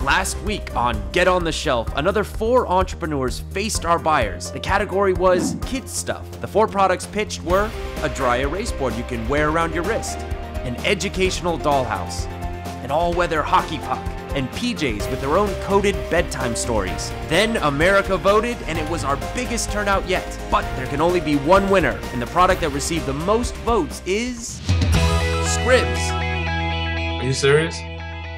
Last week on Get on the Shelf, another 4 entrepreneurs faced our buyers. The category was kids stuff. The 4 products pitched were a dry erase board you can wear around your wrist, an educational dollhouse, an all-weather hockey puck, and PJs with their own coded bedtime stories. Then America voted, and it was our biggest turnout yet. But there can only be one winner, and the product that received the most votes is Scribs. Are you serious?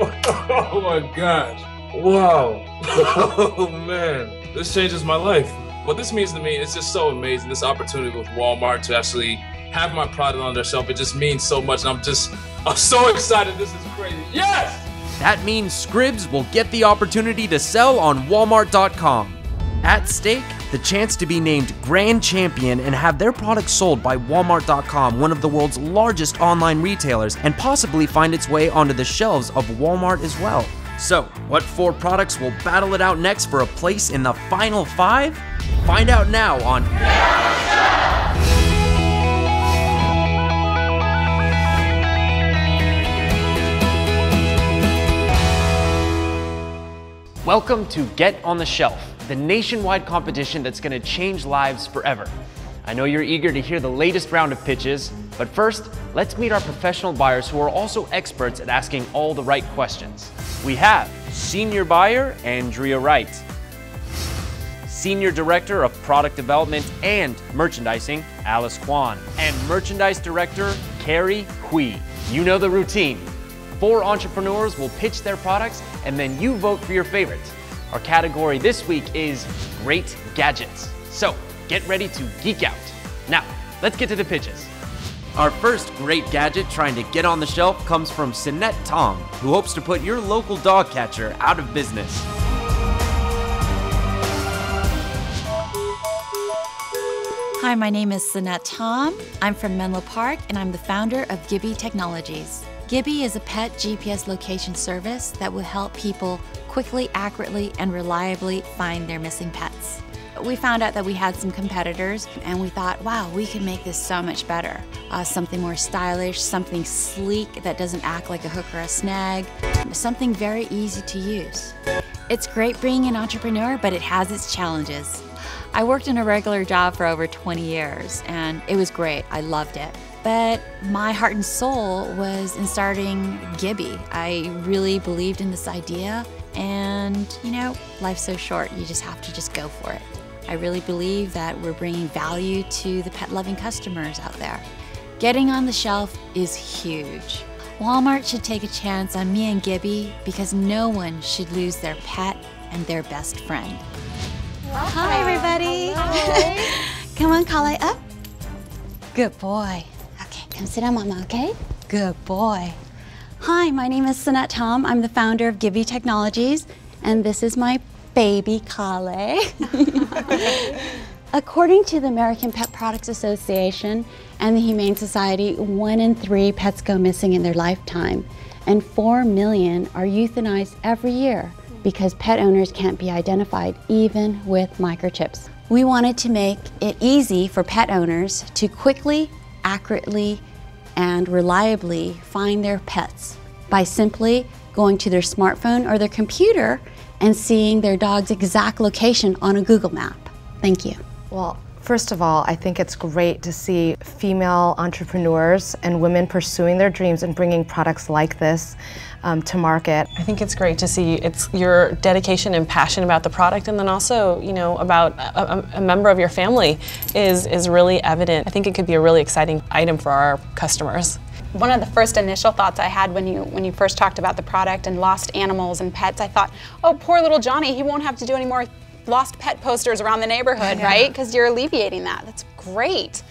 Oh my gosh. Wow. Oh man. This changes my life. What this means to me is just so amazing. This opportunity with Walmart to actually have my product on their shelf, it just means so much. And I'm so excited. This is crazy. Yes! That means Scribs will get the opportunity to sell on Walmart.com. At stake, the chance to be named Grand Champion and have their products sold by Walmart.com, one of the world's largest online retailers, and possibly find its way onto the shelves of Walmart as well. So, what 4 products will battle it out next for a place in the final 5? Find out now on Welcome to Get on the Shelf, the nationwide competition that's going to change lives forever. I know you're eager to hear the latest round of pitches, but first, let's meet our professional buyers who are also experts at asking all the right questions. We have Senior Buyer, Andrea Wright, Senior Director of Product Development and Merchandising, Alice Kwan, and Merchandise Director, Carrie Hui. You know the routine. 4 entrepreneurs will pitch their products, and then you vote for your favorite. Our category this week is Great Gadgets. So get ready to geek out. Now, let's get to the pitches. Our first great gadget trying to get on the shelf comes from Sinette Tom, who hopes to put your local dog catcher out of business. Hi, my name is Sinette Tom. I'm from Menlo Park, and I'm the founder of Gibby Technologies. Gibby is a pet GPS location service that will help people quickly, accurately, and reliably find their missing pets. We found out that we had some competitors, and we thought, wow, we can make this so much better. Something more stylish, something sleek that doesn't act like a hook or a snag, something very easy to use. It's great being an entrepreneur, but it has its challenges. I worked in a regular job for over 20 years, and it was great. I loved it. But my heart and soul was in starting Gibby. I really believed in this idea, and you know, life's so short, you just have to just go for it. I really believe that we're bringing value to the pet-loving customers out there. Getting on the shelf is huge. Walmart should take a chance on me and Gibby because no one should lose their pet and their best friend. Hi, everybody. Come on, Kale, up. Good boy. Okay, come sit down, Mama, okay? Good boy. Hi, my name is Sinette Tom. I'm the founder of Gibby Technologies, and this is my baby, Kale. According to the American Pet Products Association and the Humane Society, 1 in 3 pets go missing in their lifetime, and 4 million are euthanized every year because pet owners can't be identified, even with microchips. We wanted to make it easy for pet owners to quickly, accurately, and reliably find their pets by simply going to their smartphone or their computer and seeing their dog's exact location on a Google map. Thank you. Well, first of all, I think it's great to see female entrepreneurs and women pursuing their dreams and bringing products like this to market. I think it's great to see it's your dedication and passion about the product, and then also, you know, about a member of your family is really evident. I think it could be a really exciting item for our customers. One of the first initial thoughts I had when you first talked about the product and lost animals and pets, I thought, oh, poor little Johnny, he won't have to do any more lost pet posters around the neighborhood, right? Because you're alleviating that. That's great.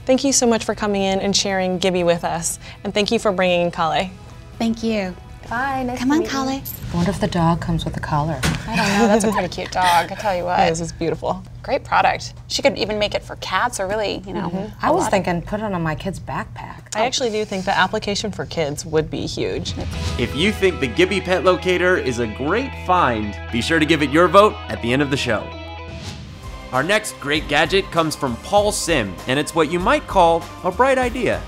Thank you so much for coming in and sharing Gibby with us, and thank you for bringing in Kale. Thank you. Bye, nice Come to on, meet you. Kale. I wonder if the dog comes with a collar. I don't know, that's a pretty cute dog, I tell you what. This is beautiful. Great product. She could even make it for cats or really, you know. I was thinking put it on my kid's backpack. I actually do think the application for kids would be huge. If you think the Gibby Pet Locator is a great find, be sure to give it your vote at the end of the show. Our next great gadget comes from Paul Sim, and it's what you might call a bright idea.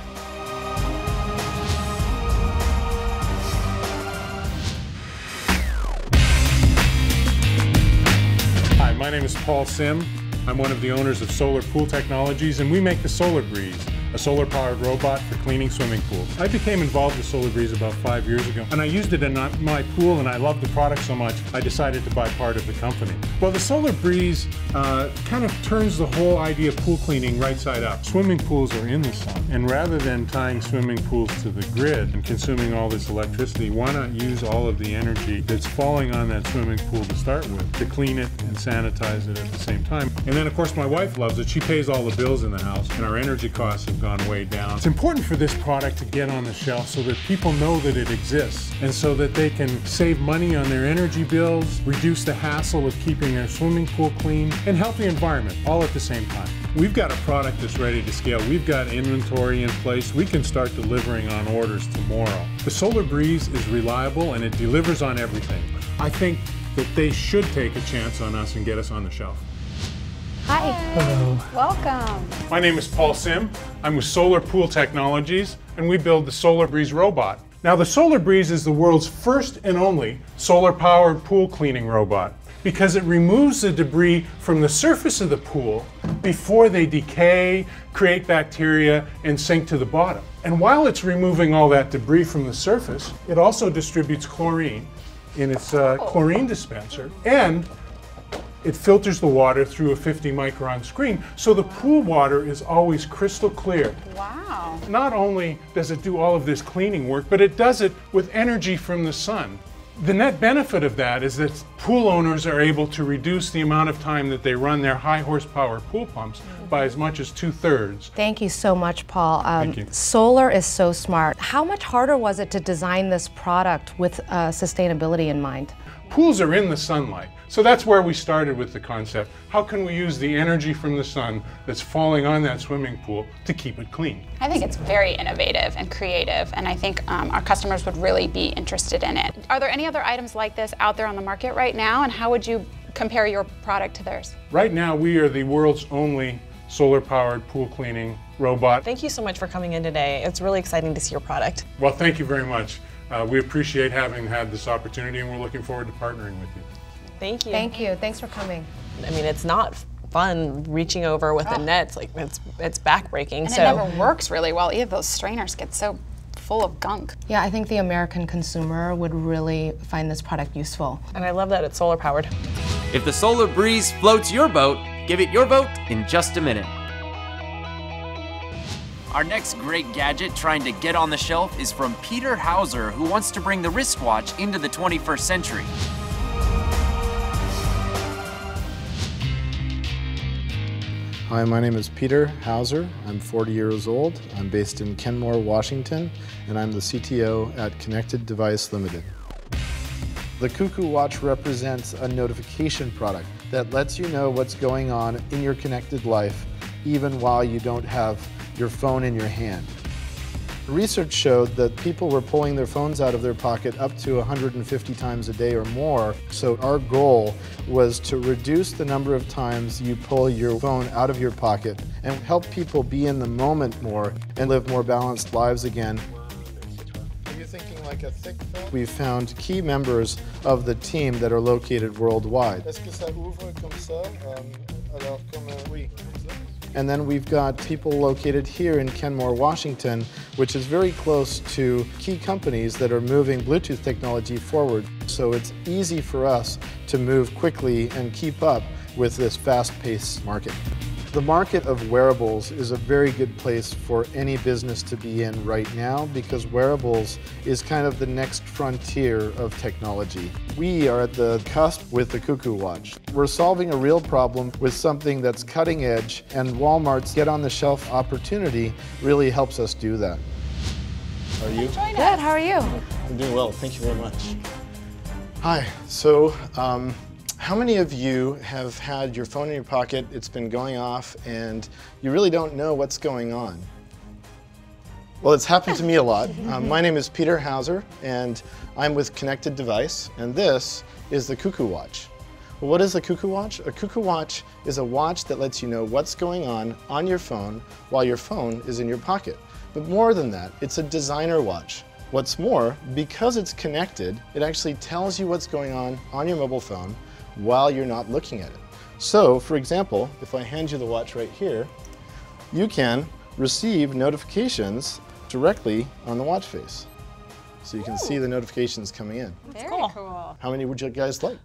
My name is Paul Sim. I'm one of the owners of Solar Pool Technologies, and we make the Solar Breeze, a solar-powered robot for cleaning swimming pools. I became involved with Solar Breeze about 5 years ago, and I used it in my pool, and I loved the product so much, I decided to buy part of the company. Well, the Solar Breeze kind of turns the whole idea of pool cleaning right side up. Swimming pools are in the sun, and rather than tying swimming pools to the grid and consuming all this electricity, why not use all of the energy that's falling on that swimming pool to start with to clean it and sanitize it at the same time? And then, of course, my wife loves it. She pays all the bills in the house, and our energy costs have gone way down. It's important for this product to get on the shelf so that people know that it exists, and so that they can save money on their energy bills, reduce the hassle of keeping their swimming pool clean, and help the environment all at the same time. We've got a product that's ready to scale. We've got inventory in place. We can start delivering on orders tomorrow. The Solar Breeze is reliable and it delivers on everything. I think that they should take a chance on us and get us on the shelf. Hi. Hello. Welcome. My name is Paul Sim. I'm with Solar Pool Technologies, and we build the Solar Breeze robot. Now, the Solar Breeze is the world's first and only solar-powered pool cleaning robot because it removes the debris from the surface of the pool before they decay, create bacteria, and sink to the bottom. And while it's removing all that debris from the surface, it also distributes chlorine in its chlorine dispenser, and it filters the water through a 50-micron screen, so the pool water is always crystal clear. Wow. Not only does it do all of this cleaning work, but it does it with energy from the sun. The net benefit of that is that pool owners are able to reduce the amount of time that they run their high horsepower pool pumps by as much as 2/3. Thank you so much, Paul. Thank you. Solar is so smart. How much harder was it to design this product with sustainability in mind? Pools are in the sunlight, so that's where we started with the concept. How can we use the energy from the sun that's falling on that swimming pool to keep it clean? I think it's very innovative and creative, and I think our customers would really be interested in it. Are there any other items like this out there on the market right now, and how would you compare your product to theirs? Right now, we are the world's only solar-powered pool cleaning robot. Thank you so much for coming in today. It's really exciting to see your product. Well, thank you very much. We appreciate having had this opportunity, and we're looking forward to partnering with you. Thank you. Thank you. Thanks for coming. I mean, it's not fun reaching over with the nets. Like it's backbreaking. And so it never works really well either. Those strainers get so full of gunk. Yeah, I think the American consumer would really find this product useful. And I love that it's solar powered. If the Solar Breeze floats your boat, give it your vote in just a minute. Our next great gadget trying to get on the shelf is from Peter Hauser, who wants to bring the wristwatch into the 21st century. Hi, my name is Peter Hauser. I'm 40 years old. I'm based in Kenmore, Washington, and I'm the CTO at Connected Device Limited. The Cuckoo Watch represents a notification product that lets you know what's going on in your connected life, even while you don't have your phone in your hand. Research showed that people were pulling their phones out of their pocket up to 150 times a day or more. So our goal was to reduce the number of times you pull your phone out of your pocket and help people be in the moment more and live more balanced lives again. Are you thinking like a thick phone? We've found key members of the team that are located worldwide. Est-ce que ça ouvre comme ça? Alors, comme oui. And then we've got people located here in Kenmore, Washington, which is very close to key companies that are moving Bluetooth technology forward. So it's easy for us to move quickly and keep up with this fast-paced market. The market of wearables is a very good place for any business to be in right now because wearables is kind of the next frontier of technology. We are at the cusp with the Cuckoo Watch. We're solving a real problem with something that's cutting edge, and Walmart's get on the shelf opportunity really helps us do that. How are you? Good, how are you? I'm doing well, thank you very much. Hi, so how many of you have had your phone in your pocket, it's been going off, and you really don't know what's going on? Well, it's happened to me a lot. My name is Peter Hauser, and I'm with Connected Device, and this is the Cuckoo Watch. Well, what is a Cuckoo Watch? A Cuckoo Watch is a watch that lets you know what's going on your phone while your phone is in your pocket. But more than that, it's a designer watch. What's more, because it's connected, it actually tells you what's going on your mobile phone while you're not looking at it. So, for example, if I hand you the watch right here, you can receive notifications directly on the watch face. So you can see the notifications coming in. Very cool. How many would you guys like?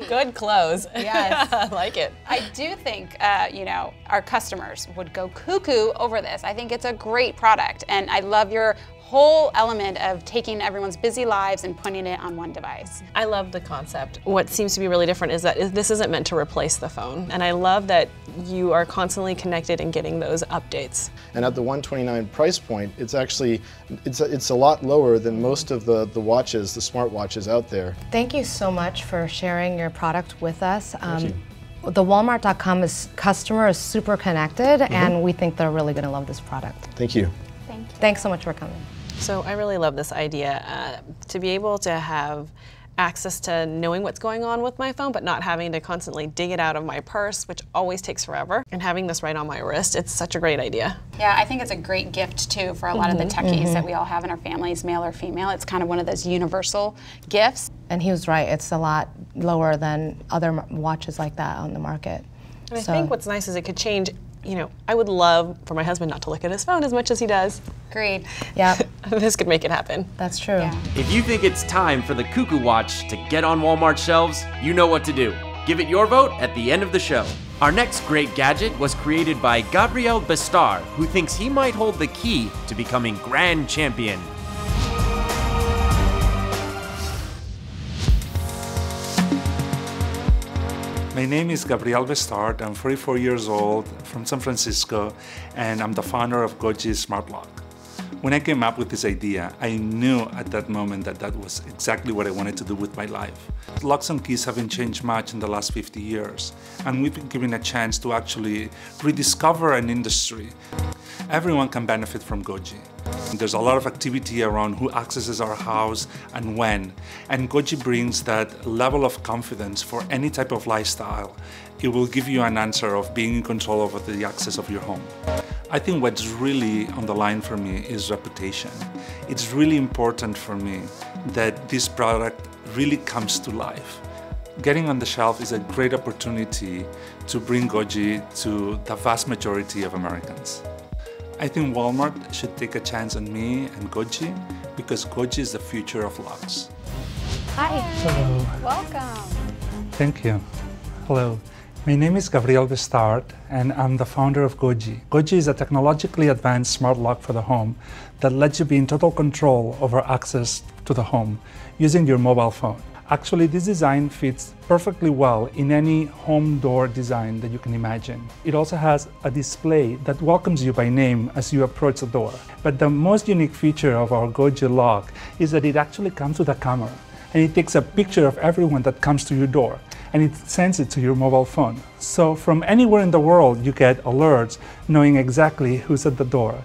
Good clothes. Yes. I like it. I do think, you know, our customers would go cuckoo over this. I think it's a great product, and I love your whole element of taking everyone's busy lives and putting it on one device. I love the concept. What seems to be really different is that this isn't meant to replace the phone, and I love that you are constantly connected and getting those updates. And at the $129 price point, it's actually, it's a lot lower than most of the watches, the smart watches out there. Thank you so much for sharing your product with us. Thank you. The Walmart.com customer is super connected, and we think they're really going to love this product. Thank you. Thank you. Thanks so much for coming. So I really love this idea, to be able to have access to knowing what's going on with my phone, but not having to constantly dig it out of my purse, which always takes forever, and having this right on my wrist. It's such a great idea. Yeah, I think it's a great gift too for a lot of the techies that we all have in our families, male or female. It's kind of one of those universal gifts. And he was right, it's a lot lower than other watches like that on the market. And I think what's nice is it could change. You know, I would love for my husband not to look at his phone as much as he does. Agreed. Yeah, This could make it happen. that's true. Yeah. If you think it's time for the Cuckoo Watch to get on Walmart shelves, you know what to do. Give it your vote at the end of the show. Our next great gadget was created by Gabriel Bestar, who thinks he might hold the key to becoming grand champion. My name is Gabriel Bestard. I'm 44 years old, from San Francisco, and I'm the founder of Goji Smart Lock. When I came up with this idea, I knew at that moment that that was exactly what I wanted to do with my life. Locks and keys haven't changed much in the last 50 years, and we've been given a chance to actually rediscover an industry. Everyone can benefit from Goji. There's a lot of activity around who accesses our house and when, and Goji brings that level of confidence for any type of lifestyle. It will give you an answer of being in control over the access of your home. I think what's really on the line for me is reputation. It's really important for me that this product really comes to life. Getting on the shelf is a great opportunity to bring Goji to the vast majority of Americans. I think Walmart should take a chance on me and Goji because Goji is the future of locks. Hi. Hello. Welcome. Thank you. Hello. My name is Gabriel Bestard and I'm the founder of Goji. Goji is a technologically advanced smart lock for the home that lets you be in total control over access to the home using your mobile phone. Actually, this design fits perfectly well in any home door design that you can imagine. It also has a display that welcomes you by name as you approach the door. But the most unique feature of our Goji lock is that it actually comes with a camera, and it takes a picture of everyone that comes to your door, and it sends it to your mobile phone. So from anywhere in the world, you get alerts knowing exactly who's at the door.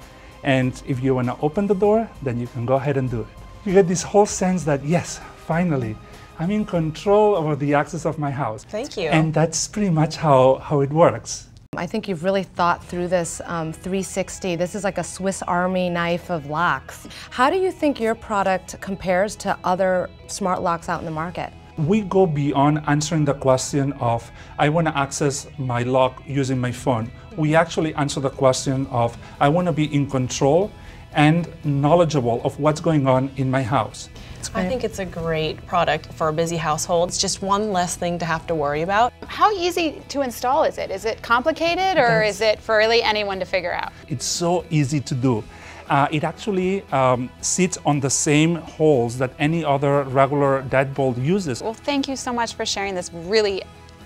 And if you want to open the door, then you can go ahead and do it. You get this whole sense that, yes, finally, I'm in control over the access of my house. Thank you. And that's pretty much how it works. I think you've really thought through this 360. This is like a Swiss Army knife of locks. How do you think your product compares to other smart locks out in the market? We go beyond answering the question of, I want to access my lock using my phone. We actually answer the question of, I want to be in control and knowledgeable of what's going on in my house. I think it's a great product for a busy household. It's just one less thing to have to worry about. How easy to install is it? Is it complicated, or is it for really anyone to figure out? It's so easy to do. It actually sits on the same holes that any other regular deadbolt uses. Well, thank you so much for sharing this really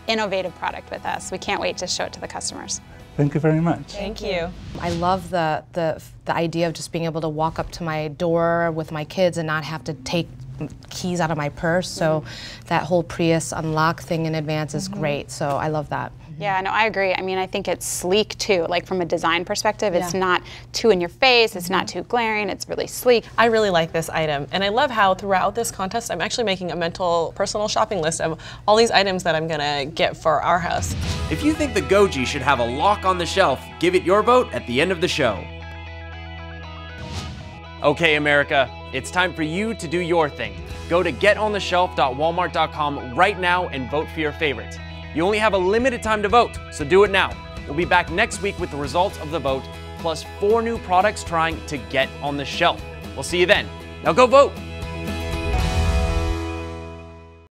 innovative product with us. We can't wait to show it to the customers. Thank you very much. Thank you. I love the idea of just being able to walk up to my door with my kids and not have to take keys out of my purse. So that whole Prius unlock thing in advance is great. So I love that. Yeah, no, I agree. I mean, I think it's sleek too. Like from a design perspective, it's not too in your face, it's not too glaring, it's really sleek. I really like this item, and I love how throughout this contest I'm actually making a mental personal shopping list of all these items that I'm gonna get for our house. If you think the Goji should have a lock on the shelf, give it your vote at the end of the show. Okay, America, it's time for you to do your thing. Go to getontheshelf.walmart.com right now and vote for your favorites. You only have a limited time to vote, so do it now. We'll be back next week with the results of the vote, plus 4 new products trying to get on the shelf. We'll see you then. Now go vote!